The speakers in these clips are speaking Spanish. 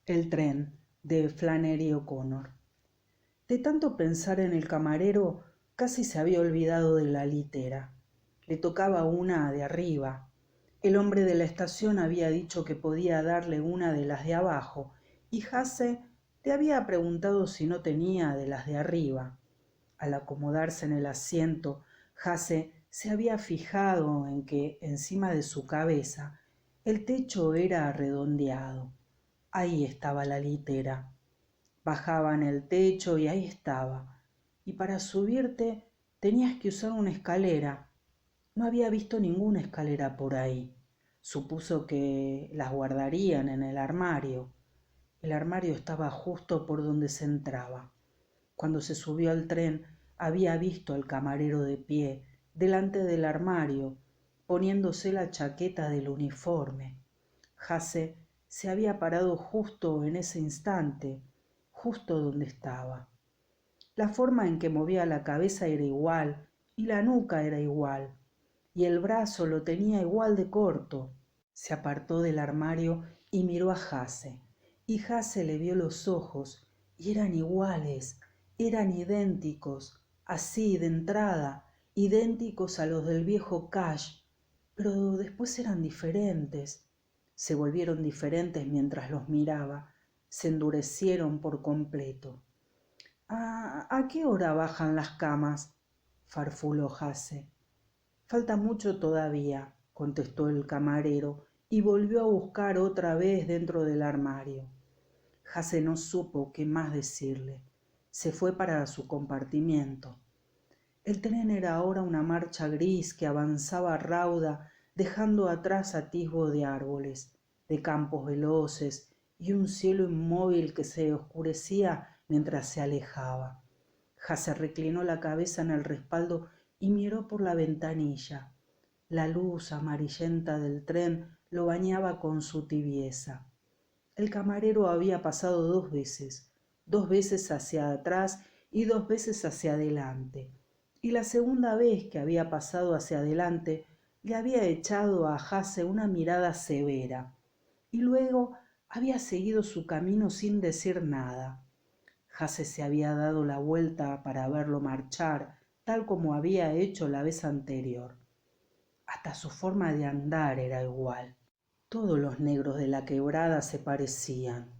El tren, de Flannery O'Connor. De tanto pensar en el camarero, casi se había olvidado de la litera. Le tocaba una de arriba. El hombre de la estación había dicho que podía darle una de las de abajo, y Hasse le había preguntado si no tenía de las de arriba. Al acomodarse en el asiento, Hasse se había fijado en que encima de su cabeza el techo era redondeado. Ahí estaba la litera. Bajaban el techo y ahí estaba. Y para subirte tenías que usar una escalera. No había visto ninguna escalera por ahí. Supuso que las guardarían en el armario. El armario estaba justo por donde se entraba. Cuando se subió al tren, había visto al camarero de pie, delante del armario, poniéndose la chaqueta del uniforme. Hasse se había parado justo en ese instante, justo donde estaba. La forma en que movía la cabeza era igual, y la nuca era igual, y el brazo lo tenía igual de corto. Se apartó del armario y miró a Hasse, y Hasse le vio los ojos, y eran iguales, eran idénticos, así de entrada, idénticos a los del viejo Cash, pero después eran diferentes. Se volvieron diferentes mientras los miraba, se endurecieron por completo. ¿A qué hora bajan las camas?, farfulló Hasse. Falta mucho todavía, contestó el camarero, y volvió a buscar otra vez dentro del armario. Hasse no supo qué más decirle. Se fue para su compartimiento. El tren era ahora una marcha gris que avanzaba rauda, dejando atrás atisbo de árboles, de campos veloces y un cielo inmóvil que se oscurecía mientras se alejaba. Hasse reclinó la cabeza en el respaldo y miró por la ventanilla. La luz amarillenta del tren lo bañaba con su tibieza. El camarero había pasado dos veces hacia atrás y dos veces hacia adelante, y la segunda vez que había pasado hacia adelante le había echado a Hasse una mirada severa, y luego había seguido su camino sin decir nada. Hasse se había dado la vuelta para verlo marchar, tal como había hecho la vez anterior. Hasta su forma de andar era igual. Todos los negros de la quebrada se parecían.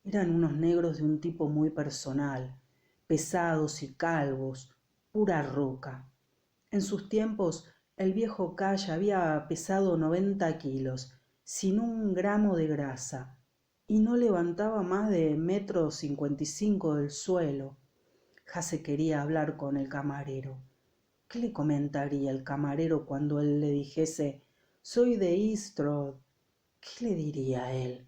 Eran unos negros de un tipo muy personal, pesados y calvos, pura roca. En sus tiempos, el viejo Cash había pesado 90 kilos, sin un gramo de grasa, y no levantaba más de 1,55 m del suelo. Hasse quería hablar con el camarero. ¿Qué le comentaría el camarero cuando él le dijese: «Soy de East Road»? ¿Qué le diría él?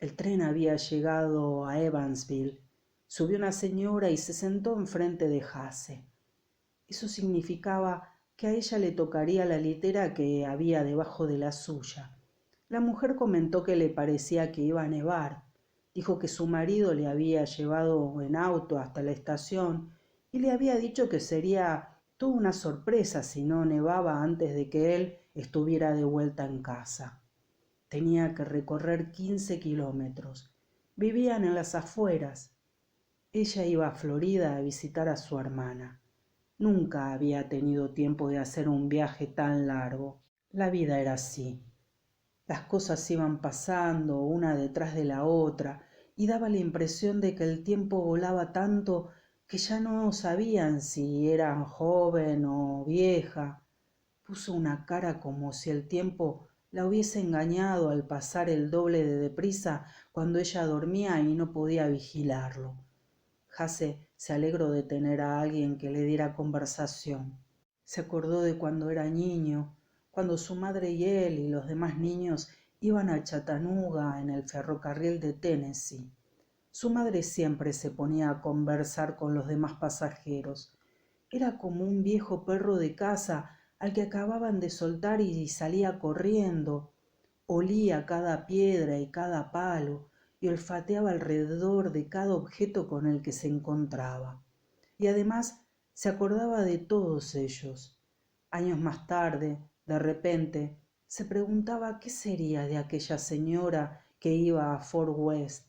El tren había llegado a Evansville. Subió una señora y se sentó enfrente de Hasse. Eso significaba que a ella le tocaría la litera que había debajo de la suya. La mujer comentó que le parecía que iba a nevar. Dijo que su marido le había llevado en auto hasta la estación y le había dicho que sería toda una sorpresa si no nevaba antes de que él estuviera de vuelta en casa. Tenía que recorrer 15 kilómetros. Vivían en las afueras. Ella iba a Florida a visitar a su hermana. Nunca había tenido tiempo de hacer un viaje tan largo. La vida era así. Las cosas iban pasando una detrás de la otra y daba la impresión de que el tiempo volaba tanto que ya no sabían si eran joven o vieja. Puso una cara como si el tiempo la hubiese engañado al pasar el doble de deprisa cuando ella dormía y no podía vigilarlo. Hasse se alegró de tener a alguien que le diera conversación. Se acordó de cuando era niño, cuando su madre y él y los demás niños iban a Chattanooga en el ferrocarril de Tennessee. Su madre siempre se ponía a conversar con los demás pasajeros. Era como un viejo perro de casa al que acababan de soltar y salía corriendo. Olía cada piedra y cada palo y olfateaba alrededor de cada objeto con el que se encontraba. Y además se acordaba de todos ellos. Años más tarde, de repente, se preguntaba qué sería de aquella señora que iba a Fort West,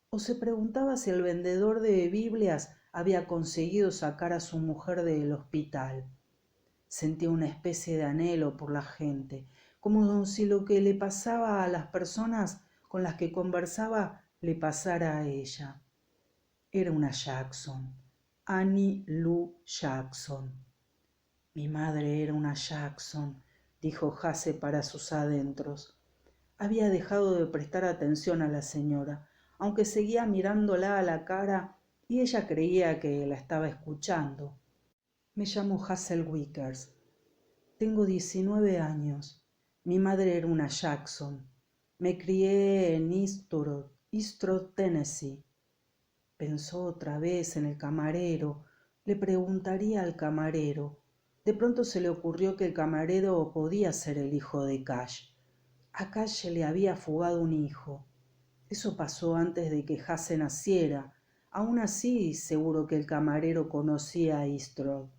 o se preguntaba si el vendedor de Biblias había conseguido sacar a su mujer del hospital. Sentía una especie de anhelo por la gente, como si lo que le pasaba a las personas con las que conversaba le pasara a ella. Era una Jackson, Annie Lou Jackson. Mi madre era una Jackson, dijo Hasse para sus adentros. Había dejado de prestar atención a la señora, aunque seguía mirándola a la cara y ella creía que la estaba escuchando. Me llamo Hazel Wickers. Tengo 19 años. Mi madre era una Jackson. Me crié en Eastrod, Tennessee. Pensó otra vez en el camarero. Le preguntaría al camarero. De pronto se le ocurrió que el camarero podía ser el hijo de Cash. A Cash le había fugado un hijo. Eso pasó antes de que Hasse naciera. Aún así, seguro que el camarero conocía a Eastrod.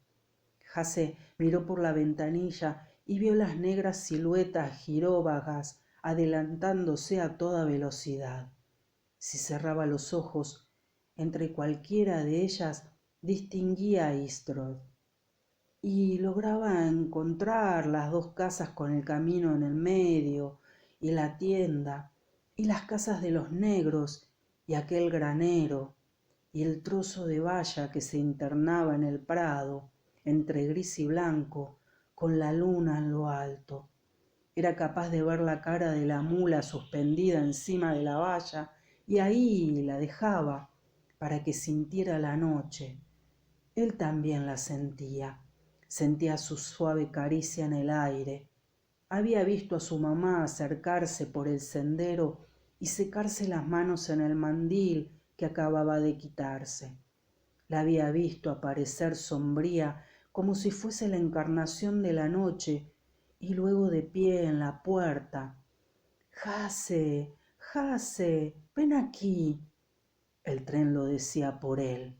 Hasse miró por la ventanilla y vio las negras siluetas giróvagas adelantándose a toda velocidad. Si cerraba los ojos, entre cualquiera de ellas distinguía a Eastrod y lograba encontrar las dos casas con el camino en el medio y la tienda y las casas de los negros y aquel granero y el trozo de valla que se internaba en el prado entre gris y blanco con la luna en lo alto. Era capaz de ver la cara de la mula suspendida encima de la valla y ahí la dejaba para que sintiera la noche. Él también la sentía su suave caricia en el aire. Había visto a su mamá acercarse por el sendero y secarse las manos en el mandil que acababa de quitarse. La había visto aparecer sombría como si fuese la encarnación de la noche y luego de pie en la puerta. Hasse, Hasse, ven aquí. El tren lo decía por él.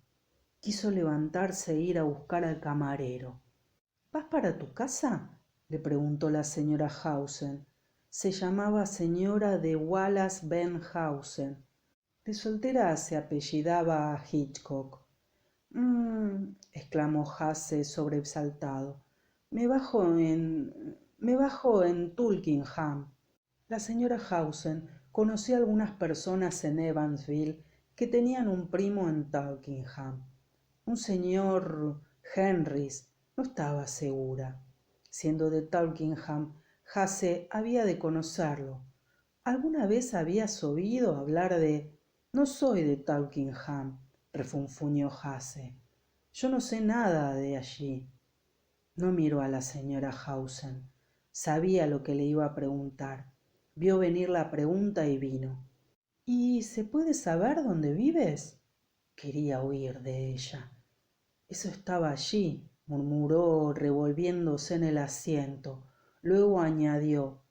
Quiso levantarse e ir a buscar al camarero. ¿Vas para tu casa?, le preguntó la señora Hausen. Se llamaba señora de Wallace Ben Hausen. De soltera se apellidaba Hitchcock. Exclamó Hasse sobresaltado. Me bajo en Tulkingham. La señora Hausen conocía algunas personas en Evansville que tenían un primo en Tulkingham. Un señor Henrys, no estaba segura. Siendo de Tulkingham, Hasse había de conocerlo. ¿Alguna vez habías oído hablar de...? No soy de Tulkingham, refunfuñó Hasse. Yo no sé nada de allí. No miró a la señora Hausen. Sabía lo que le iba a preguntar. Vio venir la pregunta y vino. ¿Y se puede saber dónde vives? Quería huir de ella. Eso estaba allí, murmuró revolviéndose en el asiento. Luego añadió,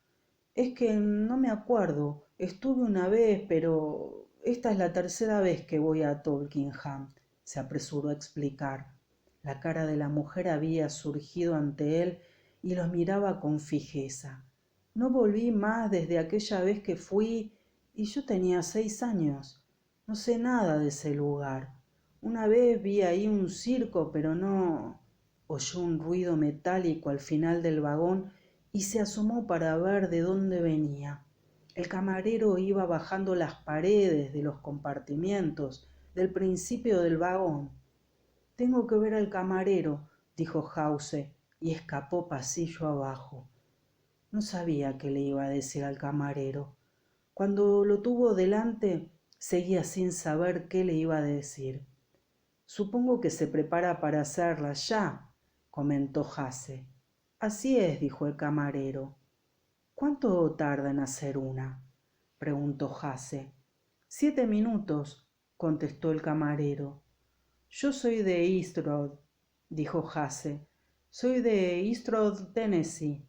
es que no me acuerdo, estuve una vez, pero esta es la tercera vez que voy a Tulkingham, se apresuró a explicar. La cara de la mujer había surgido ante él y los miraba con fijeza. No volví más desde aquella vez que fui y yo tenía 6 años. No sé nada de ese lugar. Una vez vi ahí un circo, pero no... Oyó un ruido metálico al final del vagón y se asomó para ver de dónde venía. El camarero iba bajando las paredes de los compartimientos del principio del vagón. Tengo que ver al camarero, dijo Hausse, y escapó pasillo abajo. No sabía qué le iba a decir al camarero. Cuando lo tuvo delante, seguía sin saber qué le iba a decir. Supongo que se prepara para hacerla ya, comentó Hasse. Así es, dijo el camarero. ¿Cuánto tarda en hacer una?, preguntó Hasse. 7 minutos, contestó el camarero. Yo soy de Eastrod, dijo Hasse. Soy de Eastrod, Tennessee.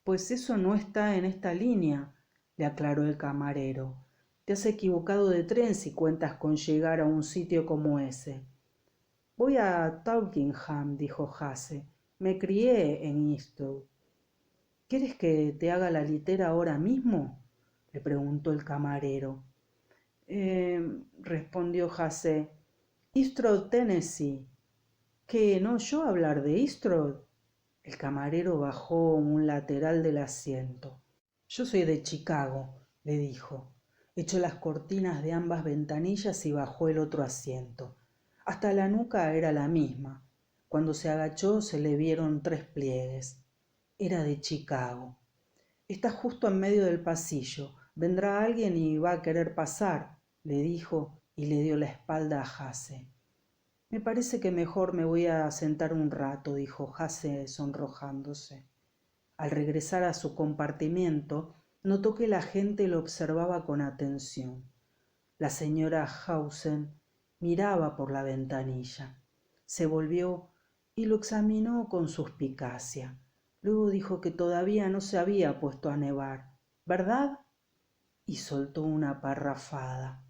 Pues eso no está en esta línea, le aclaró el camarero. Te has equivocado de tren si cuentas con llegar a un sitio como ese. Voy a Tulkingham, dijo Hasse. Me crié en Eastrod. ¿Quieres que te haga la litera ahora mismo?, le preguntó el camarero. Respondió Jase. Eastrode, Tennessee. ¿Qué, no oyó hablar de Eastrode? El camarero bajó un lateral del asiento. Yo soy de Chicago, le dijo. Echó las cortinas de ambas ventanillas y bajó el otro asiento. Hasta la nuca era la misma. Cuando se agachó se le vieron 3 pliegues. Era de Chicago. Está justo en medio del pasillo. Vendrá alguien y va a querer pasar, le dijo y le dio la espalda a Jase. Me parece que mejor me voy a sentar un rato, dijo Jase sonrojándose. Al regresar a su compartimiento, notó que la gente lo observaba con atención. La señora Hausen miraba por la ventanilla. Se volvió y lo examinó con suspicacia. Luego dijo que todavía no se había puesto a nevar, ¿verdad? Y soltó una parrafada.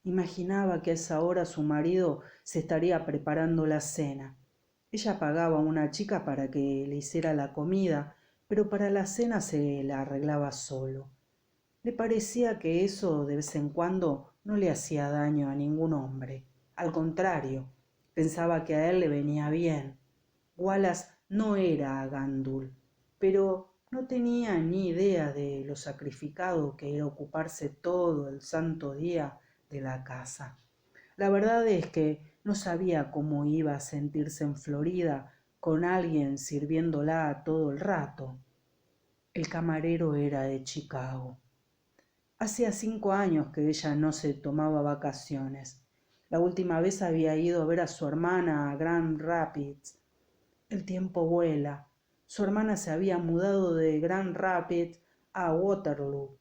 Imaginaba que a esa hora su marido se estaría preparando la cena. Ella pagaba a una chica para que le hiciera la comida, pero para la cena se la arreglaba solo. Le parecía que eso de vez en cuando no le hacía daño a ningún hombre. Al contrario, pensaba que a él le venía bien. Wallace no era gandul, pero no tenía ni idea de lo sacrificado que era ocuparse todo el santo día de la casa. La verdad es que no sabía cómo iba a sentirse en Florida con alguien sirviéndola todo el rato. El camarero era de Chicago. Hacía 5 años que ella no se tomaba vacaciones. La última vez había ido a ver a su hermana a Grand Rapids. El tiempo vuela. Su hermana se había mudado de Grand Rapids a Waterloo.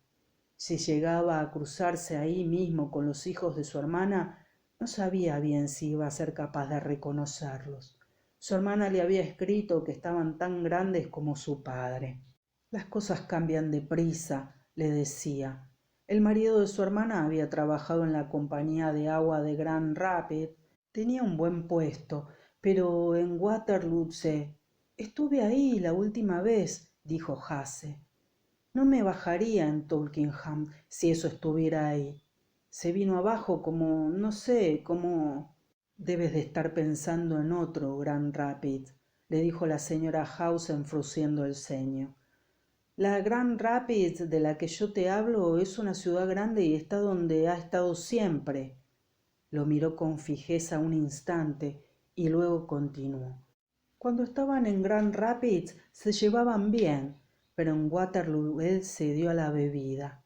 Si llegaba a cruzarse ahí mismo con los hijos de su hermana, no sabía bien si iba a ser capaz de reconocerlos. Su hermana le había escrito que estaban tan grandes como su padre. Las cosas cambian deprisa, le decía. El marido de su hermana había trabajado en la compañía de agua de Grand Rapids. Tenía un buen puesto, pero en Waterloo Estuve ahí la última vez, dijo Jase. No me bajaría en Tulkingham si eso estuviera ahí. Se vino abajo como, no sé, como... Debes de estar pensando en otro Grand Rapids, le dijo la señora Hausen frunciendo el ceño. La Grand Rapids de la que yo te hablo es una ciudad grande y está donde ha estado siempre. Lo miró con fijeza un instante y luego continuó. Cuando estaban en Grand Rapids se llevaban bien, pero en Waterloo él se dio a la bebida.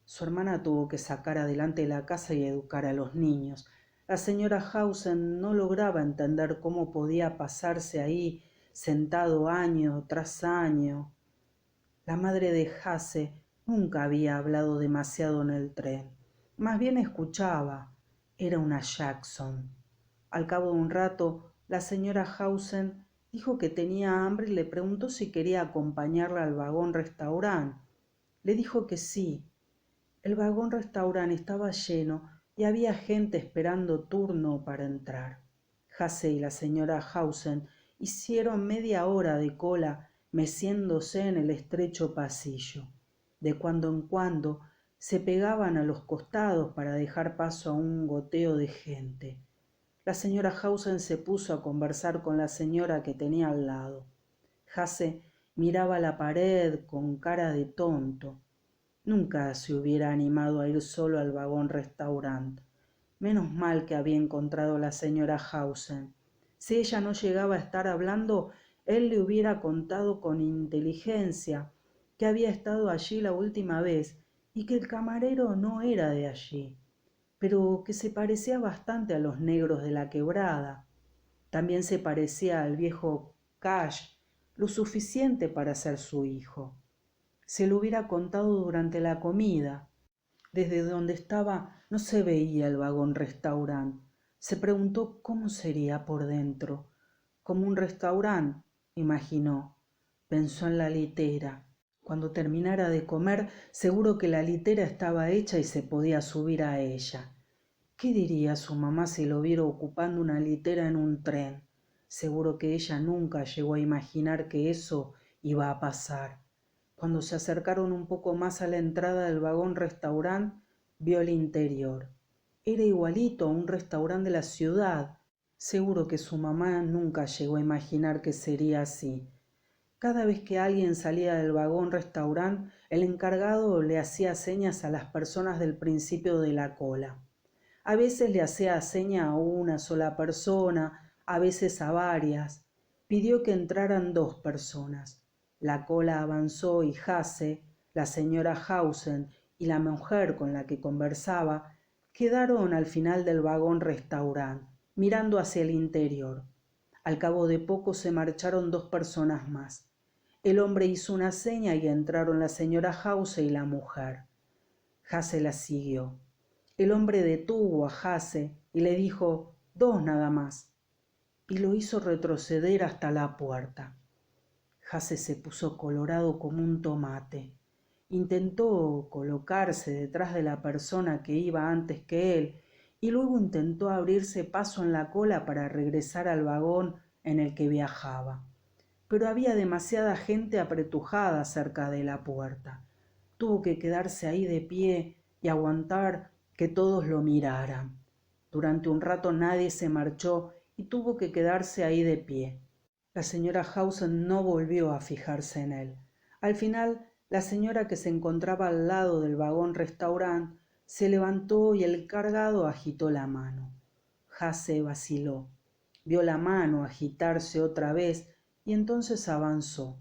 Su hermana tuvo que sacar adelante la casa y educar a los niños. La señora Hausen no lograba entender cómo podía pasarse ahí sentado año tras año. La madre de Jase nunca había hablado demasiado en el tren, más bien escuchaba. Era una Jackson. Al cabo de un rato, la señora Hausen dijo que tenía hambre y le preguntó si quería acompañarla al vagón restaurant. Le dijo que sí. El vagón restaurant estaba lleno y había gente esperando turno para entrar. Jase y la señora Hausen hicieron media hora de cola meciéndose en el estrecho pasillo. De cuando en cuando se pegaban a los costados para dejar paso a un goteo de gente. La señora Hausen se puso a conversar con la señora que tenía al lado. Jase miraba la pared con cara de tonto. Nunca se hubiera animado a ir solo al vagón restaurant. Menos mal que había encontrado a la señora Hausen. Si ella no llegaba a estar hablando, él le hubiera contado con inteligencia que había estado allí la última vez y que el camarero no era de allí, pero que se parecía bastante a los negros de la quebrada. También se parecía al viejo Cash, lo suficiente para ser su hijo. Se lo hubiera contado durante la comida. Desde donde estaba no se veía el vagón restaurant. Se preguntó cómo sería por dentro. Como un restaurant, imaginó. Pensó en la litera. Cuando terminara de comer, seguro que la litera estaba hecha y se podía subir a ella. ¿Qué diría su mamá si lo viera ocupando una litera en un tren? Seguro que ella nunca llegó a imaginar que eso iba a pasar. Cuando se acercaron un poco más a la entrada del vagón restaurante, vio el interior. Era igualito a un restaurante de la ciudad. Seguro que su mamá nunca llegó a imaginar que sería así. Cada vez que alguien salía del vagón restaurante, el encargado le hacía señas a las personas del principio de la cola. A veces le hacía seña a una sola persona, a veces a varias. Pidió que entraran 2 personas. La cola avanzó y Hasse, la señora Hausen y la mujer con la que conversaba quedaron al final del vagón restaurante, mirando hacia el interior. Al cabo de poco se marcharon 2 personas más. El hombre hizo una seña y entraron la señora Hausen y la mujer. Hasse la siguió. El hombre detuvo a Hasse y le dijo: 2 nada más, y lo hizo retroceder hasta la puerta. Hasse se puso colorado como un tomate. Intentó colocarse detrás de la persona que iba antes que él y luego intentó abrirse paso en la cola para regresar al vagón en el que viajaba. Pero había demasiada gente apretujada cerca de la puerta. Tuvo que quedarse ahí de pie y aguantar que todos lo miraran. Durante un rato nadie se marchó y tuvo que quedarse ahí de pie. La señora Hausen no volvió a fijarse en él. Al final, la señora que se encontraba al lado del vagón restaurante se levantó y el cargado agitó la mano. Hasse vaciló. Vio la mano agitarse otra vez y entonces avanzó.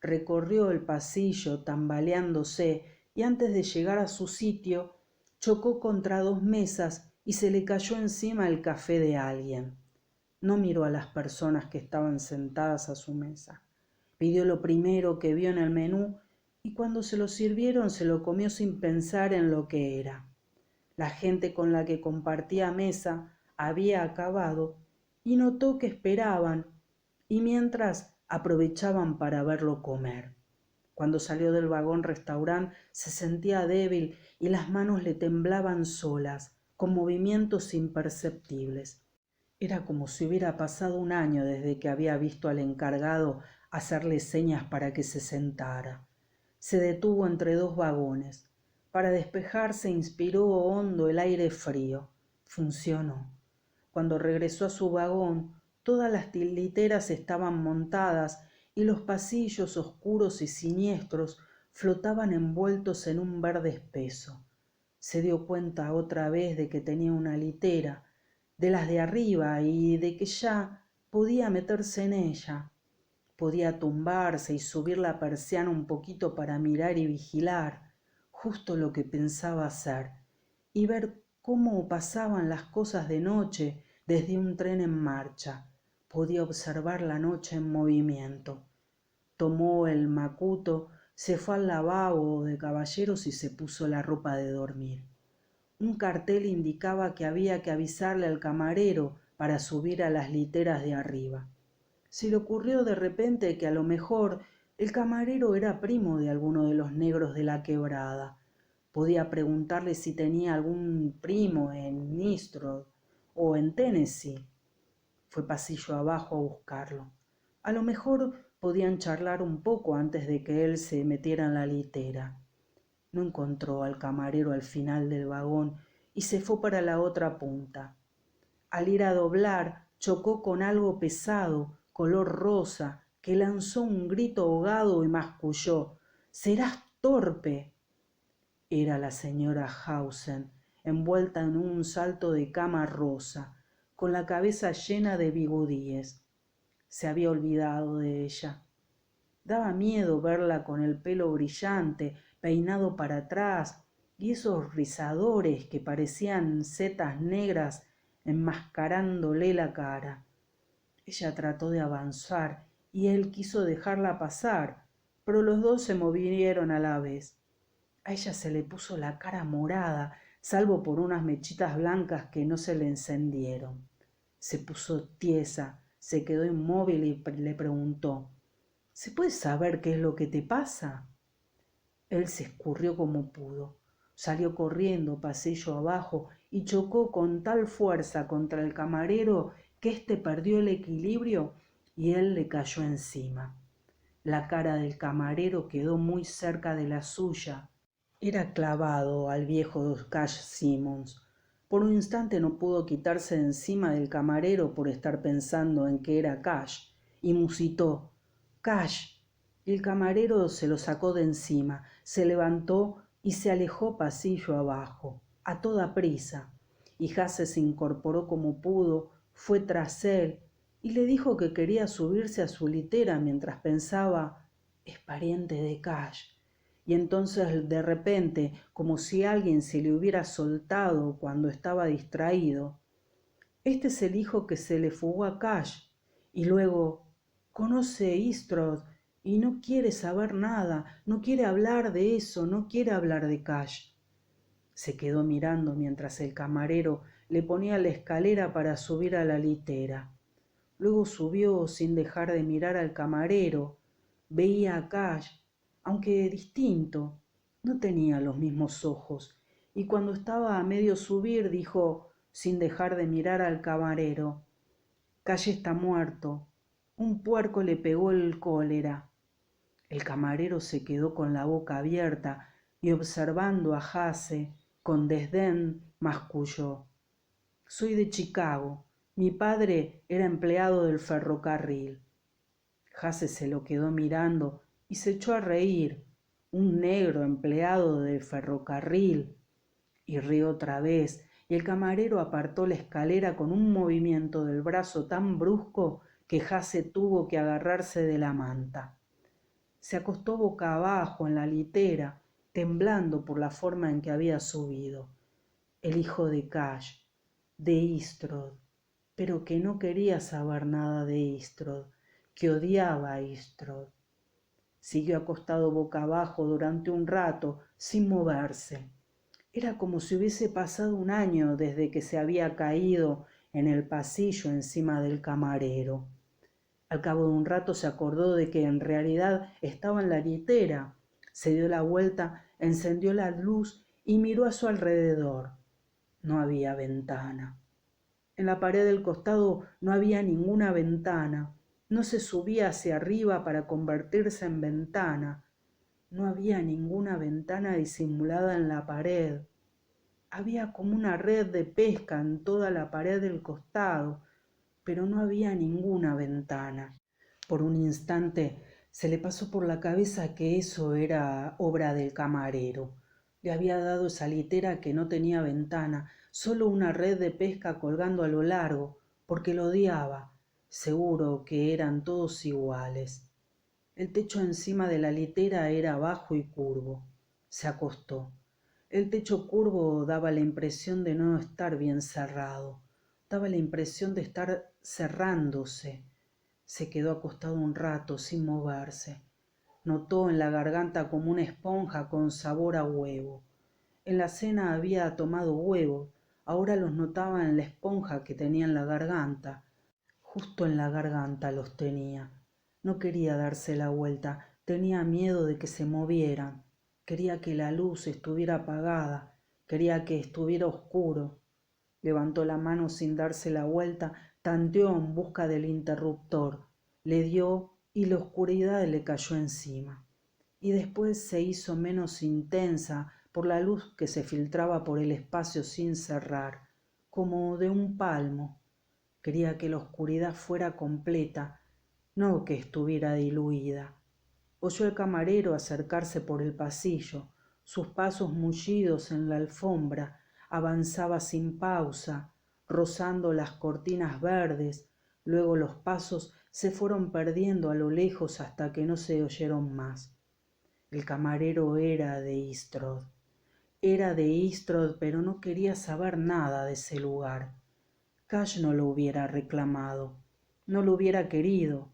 Recorrió el pasillo tambaleándose y antes de llegar a su sitio chocó contra 2 mesas y se le cayó encima el café de alguien. No miró a las personas que estaban sentadas a su mesa. Pidió lo primero que vio en el menú y cuando se lo sirvieron se lo comió sin pensar en lo que era. La gente con la que compartía mesa había acabado y notó que esperaban y mientras aprovechaban para verlo comer. Cuando salió del vagón restaurante se sentía débil y las manos le temblaban solas, con movimientos imperceptibles. Era como si hubiera pasado un año desde que había visto al encargado hacerle señas para que se sentara. Se detuvo entre 2 vagones. Para despejarse inspiró hondo el aire frío. Funcionó. Cuando regresó a su vagón, todas las literas estaban montadas y los pasillos oscuros y siniestros flotaban envueltos en un verde espeso. Se dio cuenta otra vez de que tenía una litera, de las de arriba, y de que ya podía meterse en ella. Podía tumbarse y subir la persiana un poquito para mirar y vigilar, justo lo que pensaba hacer, y ver cómo pasaban las cosas de noche desde un tren en marcha. Podía observar la noche en movimiento. Tomó el macuto, se fue al lavabo de caballeros y se puso la ropa de dormir. Un cartel indicaba que había que avisarle al camarero para subir a las literas de arriba. Se le ocurrió de repente que a lo mejor el camarero era primo de alguno de los negros de la quebrada. Podía preguntarle si tenía algún primo en Nistrod o en Tennessee. Fue pasillo abajo a buscarlo. A lo mejor podían charlar un poco antes de que él se metiera en la litera. No encontró al camarero al final del vagón y se fue para la otra punta. Al ir a doblar, chocó con algo pesado, color rosa, que lanzó un grito ahogado y masculló: «¡Serás torpe!». Era la señora Hausen, envuelta en un salto de cama rosa, con la cabeza llena de bigudíes. Se había olvidado de ella. Daba miedo verla con el pelo brillante, peinado para atrás, y esos rizadores que parecían setas negras enmascarándole la cara. Ella trató de avanzar y él quiso dejarla pasar, pero los 2 se movieron a la vez. A ella se le puso la cara morada, salvo por unas mechitas blancas que no se le encendieron. Se puso tiesa, se quedó inmóvil y le preguntó: «¿Se puede saber qué es lo que te pasa?». Él se escurrió como pudo, salió corriendo pasillo abajo y chocó con tal fuerza contra el camarero que éste perdió el equilibrio y él le cayó encima. La cara del camarero quedó muy cerca de la suya. Era clavado al viejo Cash Simmons. Por un instante no pudo quitarse de encima del camarero por estar pensando en que era Cash, y musitó: «Cash». Y el camarero se lo sacó de encima, se levantó y se alejó pasillo abajo, a toda prisa. Y Hasse se incorporó como pudo, fue tras él y le dijo que quería subirse a su litera mientras pensaba: «Es pariente de Cash». Y entonces de repente, como si alguien se le hubiera soltado cuando estaba distraído: «Este es el hijo que se le fugó a Cash». Y luego: «Conoce Eastrod y no quiere saber nada, no quiere hablar de eso, no quiere hablar de Cash». Se quedó mirando mientras el camarero le ponía la escalera para subir a la litera. Luego subió sin dejar de mirar al camarero. Veía a Cash, aunque distinto. No tenía los mismos ojos. Y cuando estaba a medio subir, dijo, sin dejar de mirar al camarero: «Cash está muerto. Un puerco le pegó el cólera». El camarero se quedó con la boca abierta y, observando a Hasse con desdén, masculló: «Soy de Chicago. Mi padre era empleado del ferrocarril». Hasse se lo quedó mirando y se echó a reír. «Un negro empleado del ferrocarril». Y rió otra vez, y el camarero apartó la escalera con un movimiento del brazo tan brusco que Hasse tuvo que agarrarse de la manta. Se acostó boca abajo en la litera, temblando por la forma en que había subido. El hijo de Cash, de Eastrod, pero que no quería saber nada de Eastrod, que odiaba a Eastrod. Siguió acostado boca abajo durante un rato, sin moverse. Era como si hubiese pasado un año desde que se había caído en el pasillo encima del camarero. Al cabo de un rato se acordó de que en realidad estaba en la litera. Se dio la vuelta, encendió la luz y miró a su alrededor. No había ventana. En la pared del costado no había ninguna ventana. No se subía hacia arriba para convertirse en ventana. No había ninguna ventana disimulada en la pared. Había como una red de pesca en toda la pared del costado, pero no había ninguna ventana. Por un instante se le pasó por la cabeza que eso era obra del camarero. Le había dado esa litera que no tenía ventana, solo una red de pesca colgando a lo largo, porque lo odiaba. Seguro que eran todos iguales. El techo encima de la litera era bajo y curvo. Se acostó. El techo curvo daba la impresión de no estar bien cerrado. Daba la impresión de estar cerrándose. Se quedó acostado un rato sin moverse. Notó en la garganta como una esponja con sabor a huevo. En la cena había tomado huevos, ahora los notaba en la esponja que tenía en la garganta. Justo en la garganta los tenía. No quería darse la vuelta, tenía miedo de que se movieran. Quería que la luz estuviera apagada, quería que estuviera oscuro. Levantó la mano sin darse la vuelta, tanteó en busca del interruptor, le dio y la oscuridad le cayó encima. Y después se hizo menos intensa por la luz que se filtraba por el espacio sin cerrar, como de un palmo. Quería que la oscuridad fuera completa, no que estuviera diluida. Oyó al camarero acercarse por el pasillo, sus pasos mullidos en la alfombra. Avanzaba sin pausa, rozando las cortinas verdes. Luego los pasos se fueron perdiendo a lo lejos hasta que no se oyeron más. El camarero era de Eastrod. Era de Eastrod, pero no quería saber nada de ese lugar. Cash no lo hubiera reclamado, no lo hubiera querido,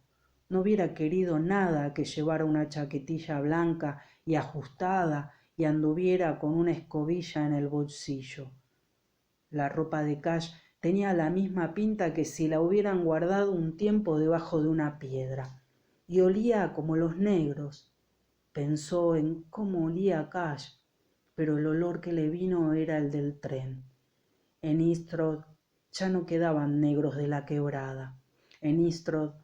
no hubiera querido nada que llevara una chaquetilla blanca y ajustada y anduviera con una escobilla en el bolsillo. La ropa de Cash tenía la misma pinta que si la hubieran guardado un tiempo debajo de una piedra, y olía como los negros. Pensó en cómo olía Cash, pero el olor que le vino era el del tren. En Eastrod ya no quedaban negros de la quebrada. En Eastrod,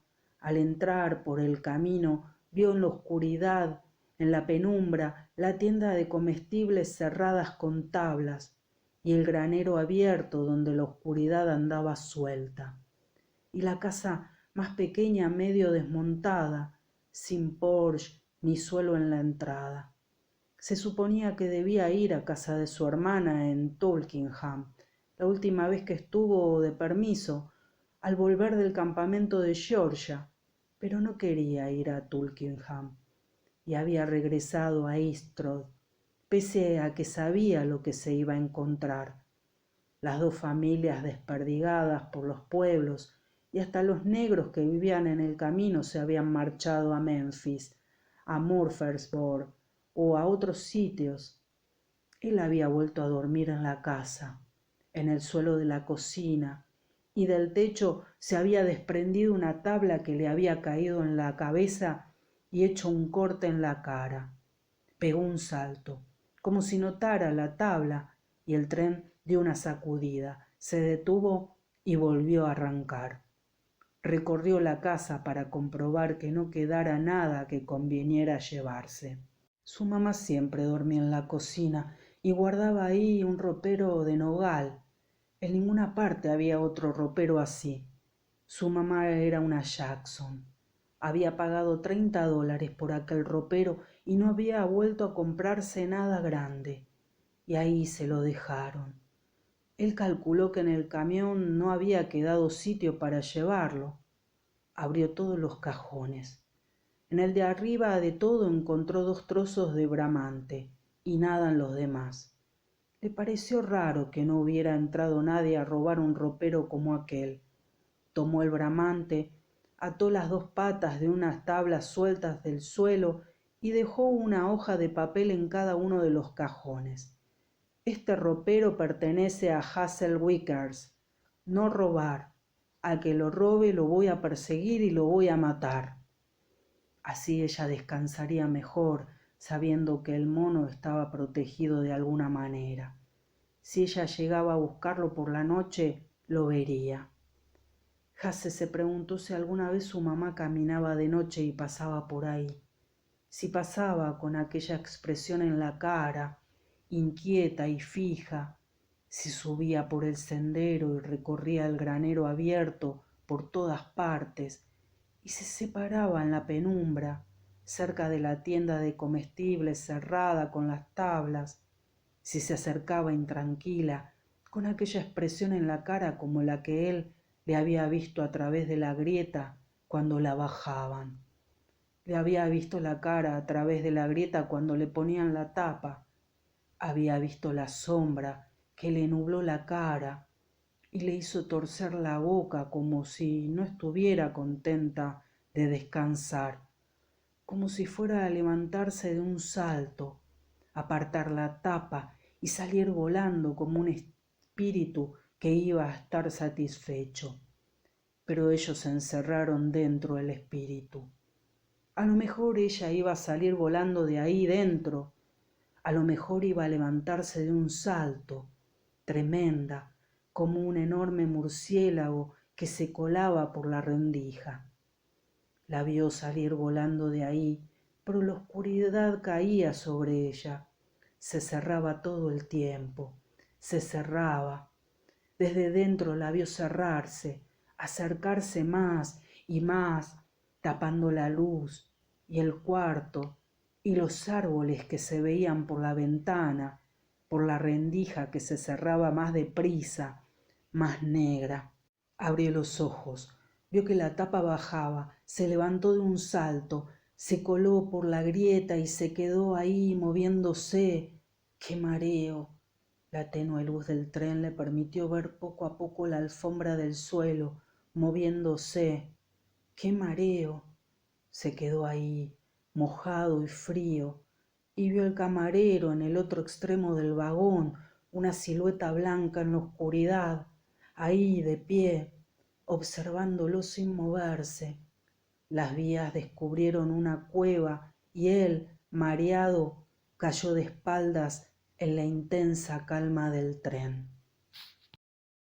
al entrar por el camino, vio en la oscuridad, en la penumbra, la tienda de comestibles cerradas con tablas y el granero abierto donde la oscuridad andaba suelta, y la casa más pequeña medio desmontada, sin porche ni suelo en la entrada. Se suponía que debía ir a casa de su hermana en Tulkingham, la última vez que estuvo de permiso, al volver del campamento de Georgia, pero no quería ir a Tulkingham y había regresado a Estrad, pese a que sabía lo que se iba a encontrar. Las dos familias desperdigadas por los pueblos y hasta los negros que vivían en el camino se habían marchado a Memphis, a Murfreesboro o a otros sitios. Él había vuelto a dormir en la casa, en el suelo de la cocina, y del techo se había desprendido una tabla que le había caído en la cabeza y hecho un corte en la cara. Pegó un salto, como si notara la tabla, y el tren dio una sacudida, se detuvo y volvió a arrancar. Recorrió la casa para comprobar que no quedara nada que conviniera llevarse. Su mamá siempre dormía en la cocina y guardaba ahí un ropero de nogal. En ninguna parte había otro ropero así. Su mamá era una Jackson. Había pagado $30 por aquel ropero y no había vuelto a comprarse nada grande. Y ahí se lo dejaron. Él calculó que en el camión no había quedado sitio para llevarlo. Abrió todos los cajones. En el de arriba de todo encontró 2 trozos de bramante y nada en los demás. Le pareció raro que no hubiera entrado nadie a robar un ropero como aquel. Tomó el bramante, ató las 2 patas de unas tablas sueltas del suelo y dejó una hoja de papel en cada uno de los cajones. Este ropero pertenece a Hazel Vickers. No robar. Al que lo robe lo voy a perseguir y lo voy a matar. Así ella descansaría mejor, sabiendo que el mono estaba protegido de alguna manera. Si ella llegaba a buscarlo por la noche, lo vería. Hazel se preguntó si alguna vez su mamá caminaba de noche y pasaba por ahí. Si pasaba con aquella expresión en la cara, inquieta y fija, si subía por el sendero y recorría el granero abierto por todas partes, y se separaba en la penumbra, cerca de la tienda de comestibles cerrada con las tablas, si se acercaba intranquila, con aquella expresión en la cara como la que él le había visto a través de la grieta cuando la bajaban. Le había visto la cara a través de la grieta cuando le ponían la tapa. Había visto la sombra que le nubló la cara y le hizo torcer la boca como si no estuviera contenta de descansar, como si fuera a levantarse de un salto, apartar la tapa y salir volando como un espíritu que iba a estar satisfecho. Pero ellos se encerraron dentro del espíritu. A lo mejor ella iba a salir volando de ahí dentro, a lo mejor iba a levantarse de un salto, tremenda, como un enorme murciélago que se colaba por la rendija. La vio salir volando de ahí, pero la oscuridad caía sobre ella, se cerraba todo el tiempo, se cerraba. Desde dentro la vio cerrarse, acercarse más y más, tapando la luz y el cuarto y los árboles que se veían por la ventana, por la rendija que se cerraba más deprisa, más negra. Abrió los ojos, vio que la tapa bajaba, se levantó de un salto, se coló por la grieta y se quedó ahí moviéndose. ¡Qué mareo! La tenue luz del tren le permitió ver poco a poco la alfombra del suelo, moviéndose. ¡Qué mareo! Se quedó ahí, mojado y frío, y vio al camarero en el otro extremo del vagón, una silueta blanca en la oscuridad, ahí de pie, observándolo sin moverse. Las vías descubrieron una cueva y él, mareado, cayó de espaldas en la intensa calma del tren.